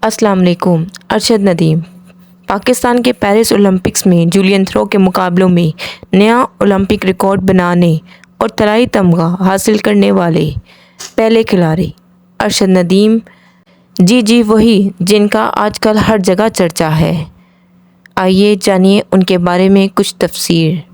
अस्सलाम वालेकुम। अरशद नदीम पाकिस्तान के पेरिस ओलंपिक्स में जूलियन थ्रो के मुकाबलों में नया ओलंपिक रिकॉर्ड बनाने और तलाई तमगा हासिल करने वाले पहले खिलाड़ी अरशद नदीम। जी वही जिनका आजकल हर जगह चर्चा है। आइए जानिए उनके बारे में कुछ तफसीर।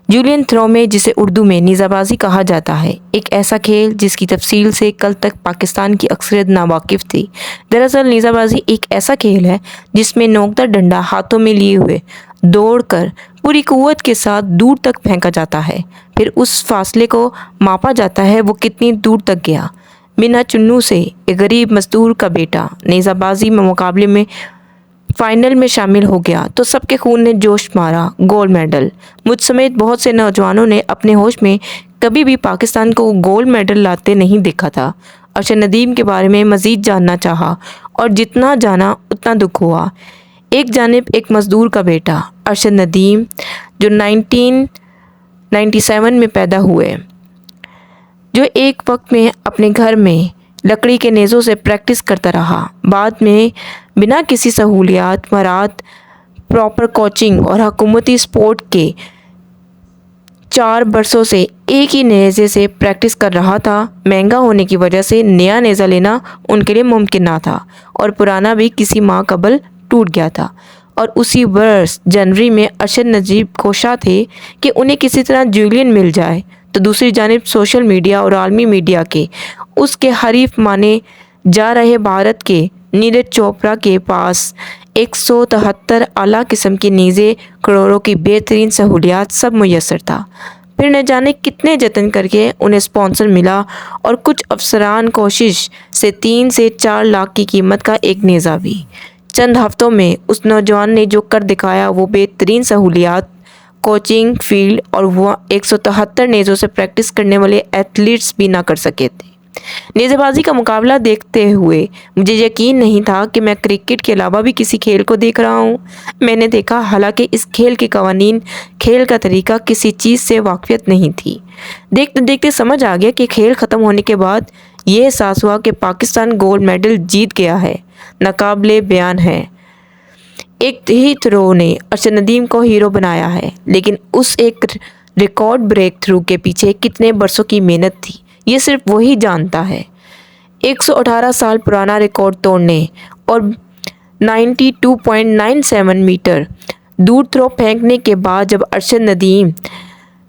जूलियन थ्रो में, जिसे उर्दू में निज़ाबाजी कहा जाता है, एक ऐसा खेल जिसकी तफसील से कल तक पाकिस्तान की अक्सरियत नावाकिफ़ थी। दरअसल निज़ाबाजी एक ऐसा खेल है जिसमें नोकदार डंडा हाथों में लिए हुए दौड़कर पूरी कुव्वत के साथ दूर तक फेंका जाता है। फिर उस फासले को मापा जाता है वो कितनी दूर तक गया। बिना चुन्नू से एक गरीब मजदूर का बेटा निज़ाबाजी में मुकाबले में फाइनल में शामिल हो गया तो सबके खून ने जोश मारा। Gold medal. मुझ समेत बहुत से नौजवानों ने अपने होश में कभी भी पाकिस्तान को गोल्ड मेडल लाते नहीं देखा था। अरशद नदीम के बारे में मज़ीद जानना चाहा और जितना जाना उतना दुख हुआ। एक जानिब एक मज़दूर का बेटा अरशद नदीम, जो 1997 में पैदा हुए, जो एक वक्त में अपने घर में लकड़ी के नेज़ों से प्रैक्टिस करता रहा। बाद में बिना किसी सहूलियात, मराहत, प्रॉपर कोचिंग और हुकूमती सपोर्ट के 4 बरसों से एक ही नेज़े से प्रैक्टिस कर रहा था। महंगा होने की वजह से नया नेज़ा लेना उनके लिए मुमकिन ना था और पुराना भी किसी माह कबल टूट गया था। और उसी वर्ष जनवरी में अरशद नदीम कोशा थे कि उन्हें किसी तरह जूलियन मिल जाए। तो दूसरी जानिब सोशल मीडिया और आलमी मीडिया के उसके हरीफ माने जा रहे भारत के नीरज चोपड़ा के पास 173 आला किस्म की नीज़े, करोड़ों की बेहतरीन सहूलियात सब मुयस्सर था। फिर न जाने कितने जतन करके उन्हें स्पॉन्सर मिला और कुछ अफसरान कोशिश से 3 से 4 लाख की कीमत का एक नेज़ा भी। चंद हफ्तों में उस नौजवान ने जो कर दिखाया वो बेहतरीन सहूलियात, कोचिंग, फील्ड और वह 173 नेज़ों से प्रैक्टिस करने वाले एथलीट्स भी ना कर सके थे। नेज़ेबाजी का मुकाबला देखते हुए मुझे यकीन नहीं था कि मैं क्रिकेट के अलावा भी किसी खेल को देख रहा हूँ। मैंने देखा, हालांकि इस खेल के कवानीन, खेल का तरीका किसी चीज़ से वाक़फियत नहीं थी। देखते देखते समझ आ गया कि खेल ख़त्म होने के बाद ये एहसास हुआ कि पाकिस्तान गोल्ड मेडल जीत गया है। नाकाबिले बयान है। एक ही थ्रो ने अरशद नदीम को हीरो बनाया है, लेकिन उस एक रिकॉर्ड ब्रेक थ्रू के पीछे कितने बरसों की मेहनत थी ये सिर्फ वही जानता है। 118 साल पुराना रिकॉर्ड तोड़ने और 92.97 मीटर दूर थ्रो फेंकने के बाद जब अरशद नदीम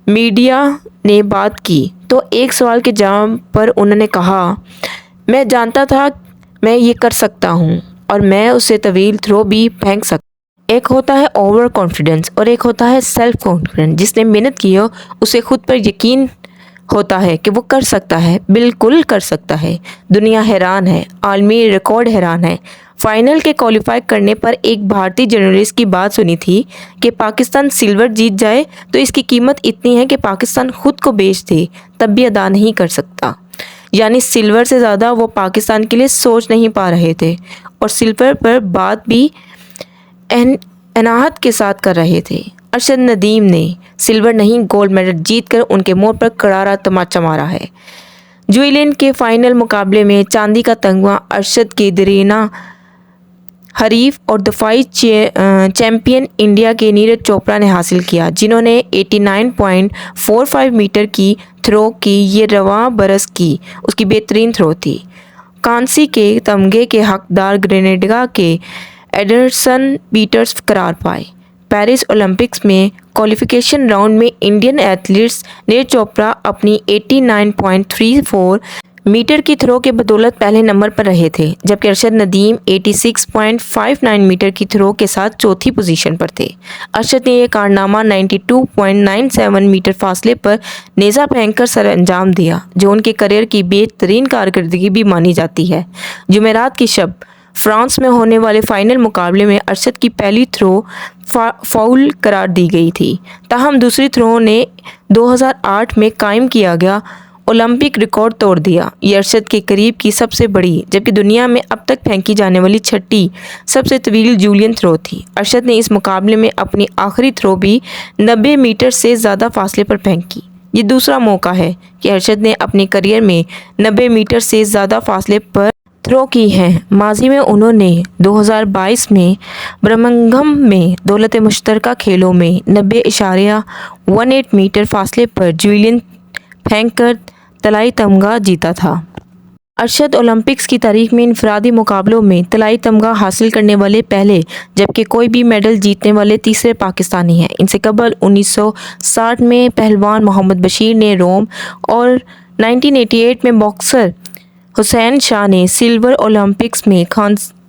मीडिया ने बात की तो एक सवाल के जवाब पर उन्होंने कहा, मैं जानता था मैं ये कर सकता हूँ और मैं उससे तवील थ्रो भी फेंक सकता। एक होता है ओवर कॉन्फिडेंस और एक होता है सेल्फ कॉन्फिडेंस। जिसने मेहनत की हो उसे खुद पर यकीन होता है कि वो कर सकता है, बिल्कुल कर सकता है। दुनिया हैरान है, आलमी रिकॉर्ड हैरान है। फाइनल के क्वालिफाई करने पर एक भारतीय जर्नलिस्ट की बात सुनी थी कि पाकिस्तान सिल्वर जीत जाए तो इसकी कीमत इतनी है कि पाकिस्तान खुद को बेच दे तब भी अदा नहीं कर सकता। यानी सिल्वर से ज़्यादा वो पाकिस्तान के लिए सोच नहीं पा रहे थे और सिल्वर पर बात भी अनाहत के साथ कर रहे थे। अरशद नदीम ने सिल्वर नहीं गोल्ड मेडल जीतकर उनके मुंह पर करारा तमाचा मारा है। जूलियन के फाइनल मुकाबले में चांदी का तगमा अरशद की दरीना हरीफ और दफाई चैम्पियन इंडिया के नीरज चोपड़ा ने हासिल किया, जिन्होंने 89.45 मीटर की थ्रो की। ये रवां बरस की उसकी बेहतरीन थ्रो थी। कांसी के तमगे के हकदार ग्रेनेडा के एडरसन पीटर्स करार पाए। पेरिस ओलंपिक्स में क्वालिफिकेशन राउंड में इंडियन एथलीट्स नीरज चोपड़ा अपनी 89.34 मीटर की थ्रो के बदौलत पहले नंबर पर रहे थे, जबकि अरशद नदीम 86.59 मीटर की थ्रो के साथ चौथी पोजीशन पर थे। अरशद ने यह कारनामा 92.97 मीटर फासले पर नेज़ा फेंककर सर अंजाम दिया, जो उनके करियर की बेहतरीन कारकर्दगी भी मानी जाती है। जुमेरात की शब फ्रांस में होने वाले फाइनल मुकाबले में अरशद की पहली थ्रो फाउल करार दी गई थी। ताहम दूसरी थ्रो ने 2008 में कायम किया गया ओलंपिक रिकॉर्ड तोड़ दिया। ये अरशद के करीब की सबसे बड़ी, जबकि दुनिया में अब तक फेंकी जाने वाली छठी सबसे तवील जूलियन थ्रो थी। अरशद ने इस मुकाबले में अपनी आखिरी थ्रो भी 90 मीटर से ज़्यादा फासले पर फेंकी। ये दूसरा मौका है कि अरशद ने अपने करियर में 90 मीटर से ज़्यादा फासले पर थ्रो की हैं। माजी में उन्होंने 2022 में बर्मिंघम में दौलत मुश्तरका खेलों में 90.18 मीटर फासले पर जूलियन फेंक कर तलाई तमगा जीता था। अरशद ओलंपिक्स की तारीख में इनफरादी मुकाबलों में तलाई तमगा हासिल करने वाले पहले जबकि कोई भी मेडल जीतने वाले तीसरे पाकिस्तानी हैं। इनसे कबल 1960 में पहलवान मोहम्मद बशीर ने रोम और 1988 में बॉक्सर हुसैन शाह ने सिल्वर ओलंपिक्स में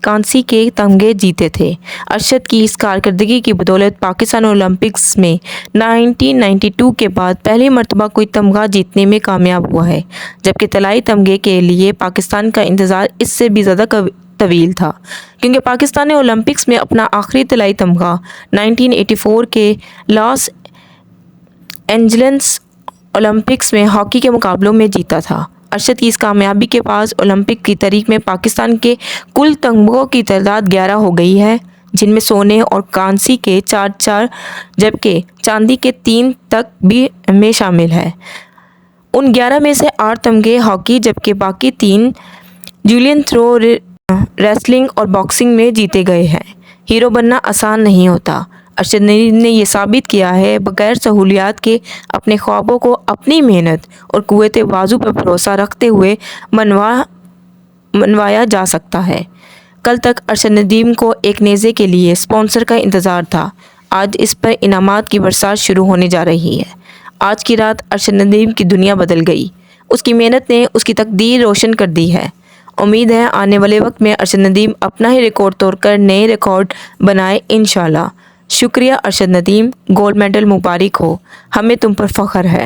कांसी के तमगे जीते थे। अरशद की इस कारकर्दगी की बदौलत पाकिस्तान ओलंपिक्स में 1992 के बाद पहली मरतबा कोई तमगा जीतने में कामयाब हुआ है, जबकि तलाई तमगे के लिए पाकिस्तान का इंतज़ार इससे भी ज़्यादा तवील था, क्योंकि पाकिस्तान ने ओलंपिक्स में अपना आखिरी तलाई तमगा 1984 के लॉस एंजल्स ओलंपिक्स में हॉकी के मुकाबलों में जीता था। अरशद की इस कामयाबी के पास ओलंपिक की तारीख में पाकिस्तान के कुल तमगों की तादाद 11 हो गई है, जिनमें सोने और कांसी के 4 जबकि चांदी के 3 तक भी में शामिल है। उन 11 में से 8 तमगे हॉकी जबकि बाकी 3 जूलियन थ्रो, रेसलिंग और बॉक्सिंग में जीते गए हैं। हीरो बनना आसान नहीं होता। अरशद नदीम ने यह साबित किया है बगैर सहूलियात के अपने ख्वाबों को अपनी मेहनत और कुव्वत वाज़ू पर भरोसा रखते हुए मनवाया जा सकता है। कल तक अरशद नदीम को एक नेज़े के लिए स्पॉन्सर का इंतज़ार था। आज इस पर इनामात की बरसात शुरू होने जा रही है। आज की रात अरशद नदीम की दुनिया बदल गई। उसकी मेहनत ने उसकी तकदीर रोशन कर दी है। उम्मीद है आने वाले वक्त में अरशद नदीम अपना ही रिकॉर्ड तोड़कर नए रिकॉर्ड बनाए इंशाल्लाह। शुक्रिया अरशद नदीम, गोल्ड मेडल मुबारक हो, हमें तुम पर फ़ख्र है।